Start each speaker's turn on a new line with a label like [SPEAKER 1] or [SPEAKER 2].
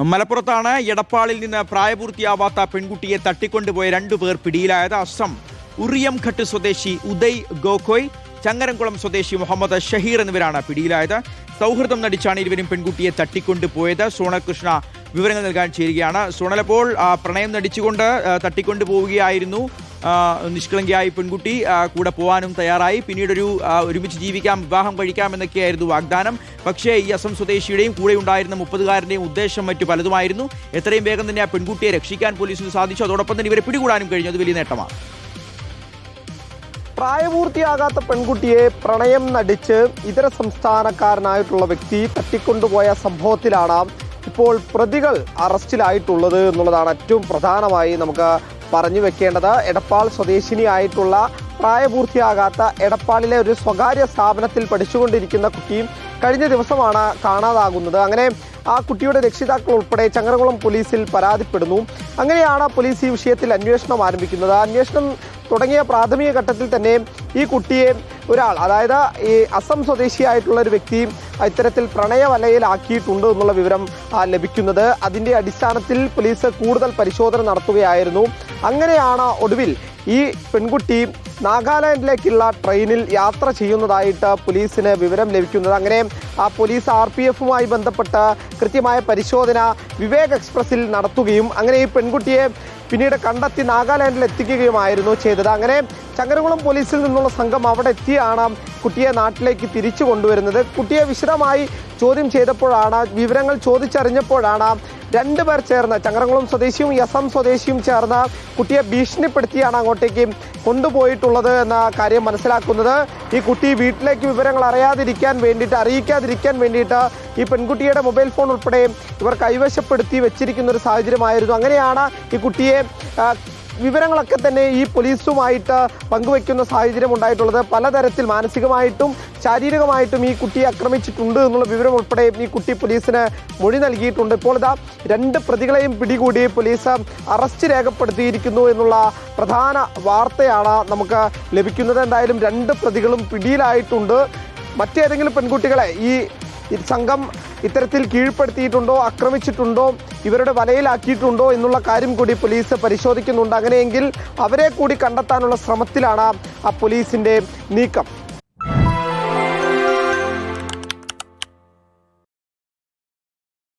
[SPEAKER 1] മലപ്പുറത്താണ് എടപ്പാളിൽ നിന്ന് പ്രായപൂർത്തിയാവാത്ത പെൺകുട്ടിയെ തട്ടിക്കൊണ്ടുപോയ 2 പേർ പിടിയിലായത്. അസം ഉറിയംഘട്ട് സ്വദേശി ഉദയ് ഗോഖോയ്, ചങ്ങരംകുളം സ്വദേശി മുഹമ്മദ് ഷഹീർ എന്നിവരാണ് പിടിയിലായത്. സൗഹൃദം നടിച്ചാണ് ഇരുവരും പെൺകുട്ടിയെ തട്ടിക്കൊണ്ടുപോയത്. സോണൽ കൃഷ്ണ വിവരങ്ങൾ നൽകാൻ ചേരുകയാണ്. സോണൽ, അപ്പോൾ പ്രണയം നടിച്ചുകൊണ്ട് തട്ടിക്കൊണ്ടുപോവുകയായിരുന്നു. നിഷ്കളങ്കയായി പെൺകുട്ടി കൂടെ പോകാനും തയ്യാറായി. പിന്നീടൊരു ഒരുമിച്ച് ജീവിക്കാം, വിവാഹം കഴിക്കാം എന്നൊക്കെയായിരുന്നു വാഗ്ദാനം. പക്ഷേ ഈ അസം സ്വദേശിയുടെയും കൂടെ ഉണ്ടായിരുന്ന 30-കാരൻ്റെയും ഉദ്ദേശം മറ്റു പലതുമായിരുന്നു. എത്രയും വേഗം തന്നെ ആ പെൺകുട്ടിയെ രക്ഷിക്കാൻ പോലീസിന് സാധിച്ചു. അതോടൊപ്പം തന്നെ ഇവരെ പിടികൂടാനും കഴിഞ്ഞു. അത് വലിയ നേട്ടമാണ്.
[SPEAKER 2] പ്രായപൂർത്തിയാകാത്ത പെൺകുട്ടിയെ പ്രണയം നടിച്ച് ഇതര സംസ്ഥാനക്കാരനായിട്ടുള്ള വ്യക്തി തട്ടിക്കൊണ്ടുപോയ സംഭവത്തിലാണ് ഇപ്പോൾ പ്രതികൾ അറസ്റ്റിലായിട്ടുള്ളത് എന്നുള്ളതാണ് ഏറ്റവും പ്രധാനമായി നമുക്ക് പറഞ്ഞു വെക്കേണ്ടത്. എടപ്പാൾ സ്വദേശിനിയായിട്ടുള്ള പ്രായപൂർത്തിയാകാത്ത എടപ്പാളിലെ ഒരു സ്വകാര്യ സ്ഥാപനത്തിൽ പഠിച്ചുകൊണ്ടിരിക്കുന്ന കുട്ടി കഴിഞ്ഞ ദിവസമാണ് കാണാതാകുന്നത്. അങ്ങനെ ആ കുട്ടിയുടെ രക്ഷിതാക്കൾ ഉൾപ്പെടെ ചങ്ങരകുളം പോലീസിൽ പരാതിപ്പെടുന്നു. അങ്ങനെയാണ് പോലീസ് ഈ വിഷയത്തിൽ അന്വേഷണം ആരംഭിക്കുന്നത്. അന്വേഷണം തുടങ്ങിയ പ്രാഥമിക ഘട്ടത്തിൽ തന്നെ ഈ കുട്ടിയെ ഒരാൾ, അതായത് ഈ അസം സ്വദേശിയായിട്ടുള്ള ഒരു വ്യക്തി ഇത്തരത്തിൽ പ്രണയവലയിലാക്കിയിട്ടുണ്ട് എന്നുള്ള വിവരം ലഭിക്കുന്നത്. അതിൻ്റെ അടിസ്ഥാനത്തിൽ പോലീസ് കൂടുതൽ പരിശോധന നടത്തുകയായിരുന്നു. അങ്ങനെയാണ് ഒടുവിൽ ഈ പെൺകുട്ടി നാഗാലാൻഡിലേക്കുള്ള ട്രെയിനിൽ യാത്ര ചെയ്യുന്നതായിട്ട് പോലീസിന് വിവരം ലഭിക്കുന്നത്. അങ്ങനെ ആ പോലീസ് RPFുമായി ബന്ധപ്പെട്ട് കൃത്യമായ പരിശോധന വിവേക് എക്സ്പ്രസിൽ നടത്തുകയും അങ്ങനെ ഈ പെൺകുട്ടിയെ പിന്നീട് കണ്ടെത്തി നാഗാലാൻഡിൽ എത്തിക്കുകയുമായിരുന്നു ചെയ്തത്. അങ്ങനെ ചങ്ങരകുളം പോലീസിൽ നിന്നുള്ള സംഘം അവിടെ എത്തിയാണ് കുട്ടിയെ നാട്ടിലേക്ക് തിരിച്ചു കൊണ്ടുവരുന്നത്. കുട്ടിയെ വിശദമായി ചോദ്യം ചെയ്തപ്പോഴാണ്, വിവരങ്ങൾ ചോദിച്ചറിഞ്ഞപ്പോഴാണ് 2 പേർ ചേർന്ന്, ചങ്ങരകുളം സ്വദേശിയും അസം സ്വദേശിയും ചേർന്ന് കുട്ടിയെ ഭീഷണിപ്പെടുത്തിയാണ് അങ്ങോട്ടേക്ക് കൊണ്ടുപോയിട്ടുള്ളത് എന്ന കാര്യം മനസ്സിലാക്കുന്നത്. ഈ കുട്ടി വീട്ടിലേക്ക് വിവരങ്ങൾ അറിയിക്കാതിരിക്കാൻ വേണ്ടിയിട്ട് ഈ പെൺകുട്ടിയുടെ മൊബൈൽ ഫോൺ ഉൾപ്പെടെ ഇവർ കൈവശപ്പെടുത്തി വെച്ചിരിക്കുന്ന ഒരു സാഹചര്യമായിരുന്നു. അങ്ങനെയാണ് ഈ കുട്ടിയെ വിവരങ്ങളൊക്കെ തന്നെ ഈ പോലീസുമായിട്ട് പങ്കുവയ്ക്കുന്ന സാഹചര്യം ഉണ്ടായിട്ടുള്ളത്. പലതരത്തിൽ മാനസികമായിട്ടും ശാരീരികമായിട്ടും ഈ കുട്ടിയെ ആക്രമിച്ചിട്ടുണ്ട് എന്നുള്ള വിവരം ഉൾപ്പെടെ ഈ കുട്ടി പോലീസിന് മൊഴി നൽകിയിട്ടുണ്ട്. ഇപ്പോൾ ഇതാ 2 പ്രതികളെയും പിടികൂടി പോലീസ് അറസ്റ്റ് രേഖപ്പെടുത്തിയിരിക്കുന്നു എന്നുള്ള പ്രധാന വാർത്തയാണ് നമുക്ക് ലഭിക്കുന്നത്. എന്തായാലും 2 പ്രതികളും പിടിയിലായിട്ടുണ്ട്. മറ്റേതെങ്കിലും പെൺകുട്ടികളെ ഈ സംഘം ഇത്തരത്തിൽ കീഴ്പ്പെടുത്തിയിട്ടുണ്ടോ, ആക്രമിച്ചിട്ടുണ്ടോ, ഇവരുടെ വലയിലാക്കിയിട്ടുണ്ടോ എന്നുള്ള കാര്യം കൂടി പോലീസ് പരിശോധിക്കുന്നുണ്ട്. അങ്ങനെയെങ്കിൽ അവരെ കൂടി കണ്ടെത്താനുള്ള ശ്രമത്തിലാണ് ആ പോലീസിന്റെ നീക്കം.